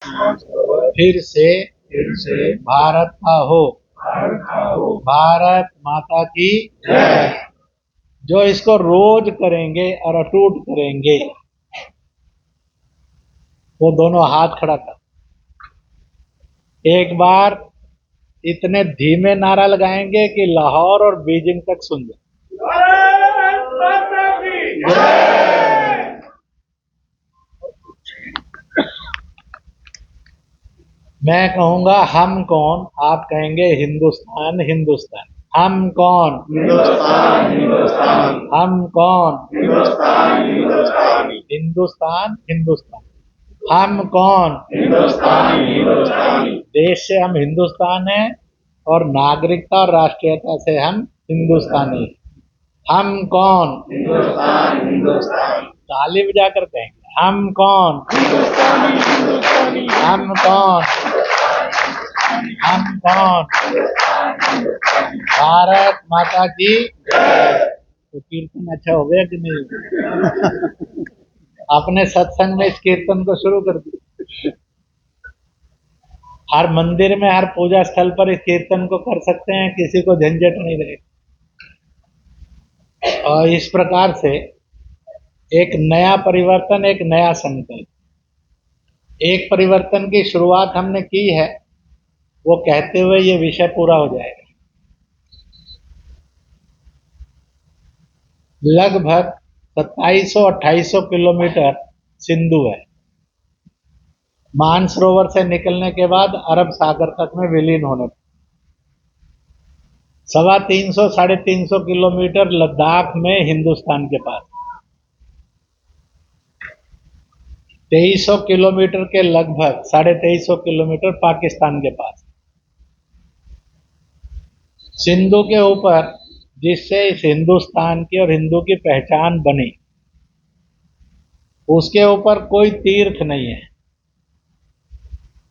फिर से भारत का हो। भारत माता की जय। जो इसको रोज करेंगे और अटूट करेंगे वो दोनों हाथ खड़ा कर। एक बार इतने धीमे नारा लगाएंगे कि लाहौर और बीजिंग तक सुन जाए। मैं कहूंगा हम कौन, आप कहेंगे हिंदुस्तान हिंदुस्तान। हम कौन? हिंदुस्तान हिंदुस्तान। हम कौन? हिंदुस्तान हिंदुस्तान। हिंदुस्तान हिंदुस्तान। हम कौन? हिंदुस्तान हिंदुस्तान। देश से हम हिंदुस्तान हैं और नागरिकता और राष्ट्रीयता से हम हिंदुस्तानी। हम कौन? हिंदुस्तान हिंदुस्तान। ताली बजाकर कहेंगे हम कौन? हिंदुस्तानी हिंदुस्तानी। हम कौन? हम कौन? भारत माता की तो कीर्तन अच्छा हो गया कि नहीं? अपने सत्संग में इस कीर्तन को शुरू कर दिया। हर मंदिर में, हर पूजा स्थल पर इस कीर्तन को कर सकते हैं, किसी को झंझट नहीं रहेगी। और इस प्रकार से एक नया परिवर्तन, एक नया संकल्प, एक परिवर्तन की शुरुआत हमने की है, वो कहते हुए ये विषय पूरा हो जाएगा। लगभग 2700-2800 किलोमीटर सिंधु है। मानसरोवर से निकलने के बाद अरब सागर तक में विलीन होने पर 350-350 किलोमीटर लद्दाख में हिंदुस्तान के पास, 2300 किलोमीटर के लगभग 2350 किलोमीटर पाकिस्तान के पास। सिंधु के ऊपर जिससे इस हिंदुस्तान की और हिंदू की पहचान बनी, उसके ऊपर कोई तीर्थ नहीं है।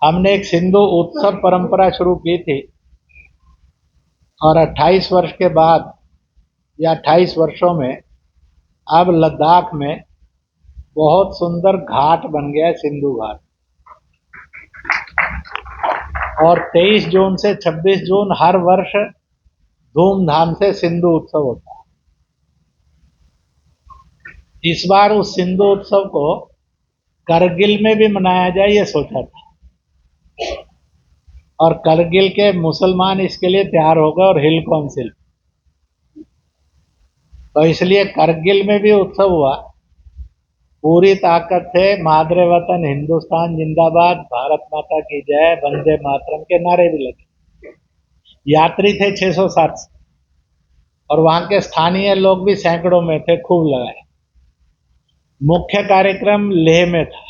हमने एक सिंधु उत्सव परंपरा शुरू की थी और 28 वर्ष के बाद या 28 वर्षों में अब लद्दाख में बहुत सुंदर घाट बन गया है, सिंधु घाट। और 23 जून से 26 जून हर वर्ष धूमधाम से सिंधु उत्सव होता है। इस बार उस सिंधु उत्सव को करगिल में भी मनाया जाए ये सोचा था, और करगिल के मुसलमान इसके लिए तैयार हो गए और हिल काउंसिल, तो इसलिए करगिल में भी उत्सव हुआ। पूरी ताकत से मादरे वतन हिंदुस्तान जिंदाबाद, भारत माता की जय, वंदे मातरम के नारे भी लगे। यात्री थे 600-700 और वहां के स्थानीय लोग भी सैकड़ों में थे, खूब लगाए। मुख्य कार्यक्रम लेह में था।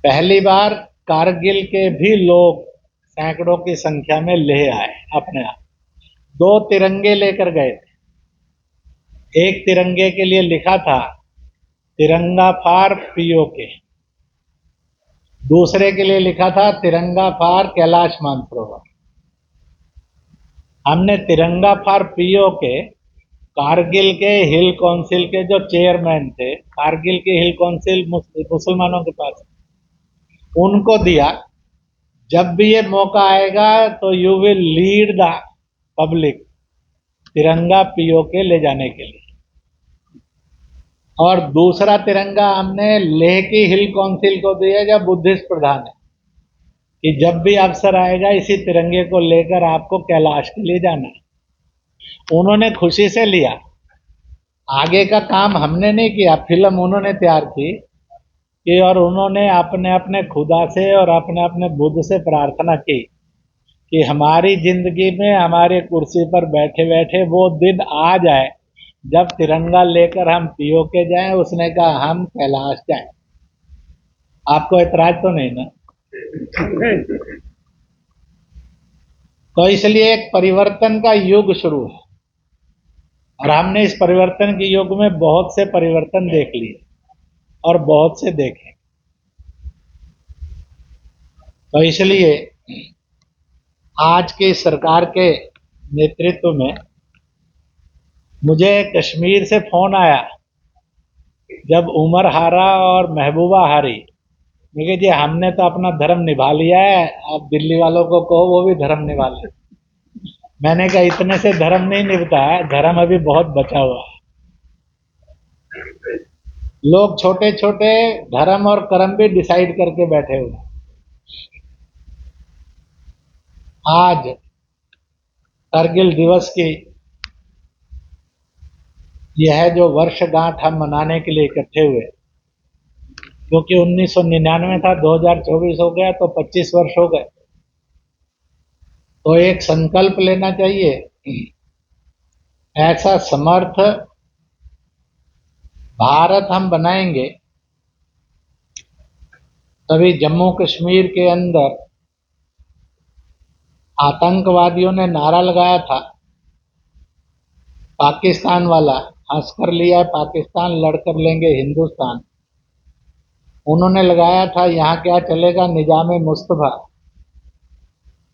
पहली बार कारगिल के भी लोग सैकड़ों की संख्या में लेह आए अपने आप। 2 तिरंगे लेकर गए थे। एक तिरंगे के लिए लिखा था तिरंगा फार पीओके, दूसरे के लिए लिखा था तिरंगा फार कैलाश मानसरोवर। हमने तिरंगा फार पीओके कारगिल के हिल काउंसिल के जो चेयरमैन थे, कारगिल के हिल काउंसिल मुसलमानों के पास, उनको दिया। जब भी ये मौका आएगा तो you will lead the public तिरंगा पीओके ले जाने के लिए। और दूसरा तिरंगा हमने लेह की हिल काउंसिल को दिया, जब बुद्धिस्ट प्रधान है, कि जब भी अवसर आएगा इसी तिरंगे को लेकर आपको कैलाश के लिए जाना है। उन्होंने खुशी से लिया। आगे का काम हमने नहीं किया, फिल्म उन्होंने तैयार की कि, और उन्होंने अपने अपने खुदा से और अपने अपने बुद्ध से प्रार्थना की कि हमारी जिंदगी में हमारे कुर्सी पर बैठे बैठे वो दिन आ जाए जब तिरंगा लेकर हम पीओके जाएं। उसने कहा हम कैलाश जाएं। आपको ऐतराज तो नहीं ना? तो इसलिए एक परिवर्तन का युग शुरू है और हमने इस परिवर्तन के युग में बहुत से परिवर्तन देख लिए और बहुत से देखे। तो इसलिए आज की सरकार के नेतृत्व में मुझे कश्मीर से फोन आया जब उमर हारा और महबूबा हारी, देखिए जी, हमने तो अपना धर्म निभा लिया है, अब दिल्ली वालों को कहो वो भी धर्म निभा ले। मैंने कहा इतने से धर्म नहीं निभता है, धर्म अभी बहुत बचा हुआ है। लोग छोटे छोटे धर्म और कर्म भी डिसाइड करके बैठे हुए हैं। आज कारगिल दिवस की यह जो वर्षगांठ हम मनाने के लिए इकट्ठे हुए, क्योंकि 1999 था, 2024 हो गया तो 25 वर्ष हो गए। तो एक संकल्प लेना चाहिए, ऐसा समर्थ भारत हम बनाएंगे तभी जम्मू कश्मीर के अंदर आतंकवादियों ने नारा लगाया था, पाकिस्तान वाला हंसकर लिया पाकिस्तान, लड़कर लेंगे हिंदुस्तान। उन्होंने लगाया था यहाँ क्या चलेगा निजाम मुस्तफा।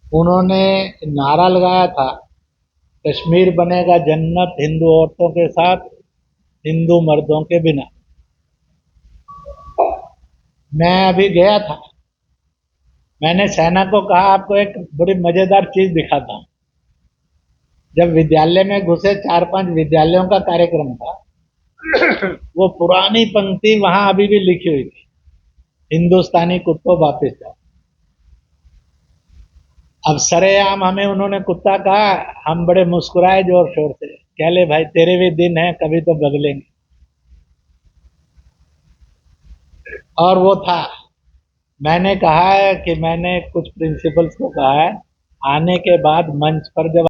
उन्होंने नारा लगाया था कश्मीर बनेगा जन्नत हिंदू औरतों के साथ, हिंदू मर्दों के बिना। मैं अभी गया था, मैंने सेना को कहा आपको एक बड़ी मजेदार चीज दिखाता हूं। जब विद्यालय में घुसे, 4-5 विद्यालयों का कार्यक्रम था, वो पुरानी पंक्ति वहां अभी भी लिखी हुई थी, हिंदुस्तानी कुत्तों वापिस जाओ। अब सरेआम हमें उन्होंने कुत्ता कहा, हम बड़े मुस्कुराए जोर शोर से, कह ले भाई तेरे भी दिन है, कभी तो बदलेंगे। और वो था, मैंने कहा है कि मैंने कुछ प्रिंसिपल्स को कहा है, आने के बाद मंच पर जब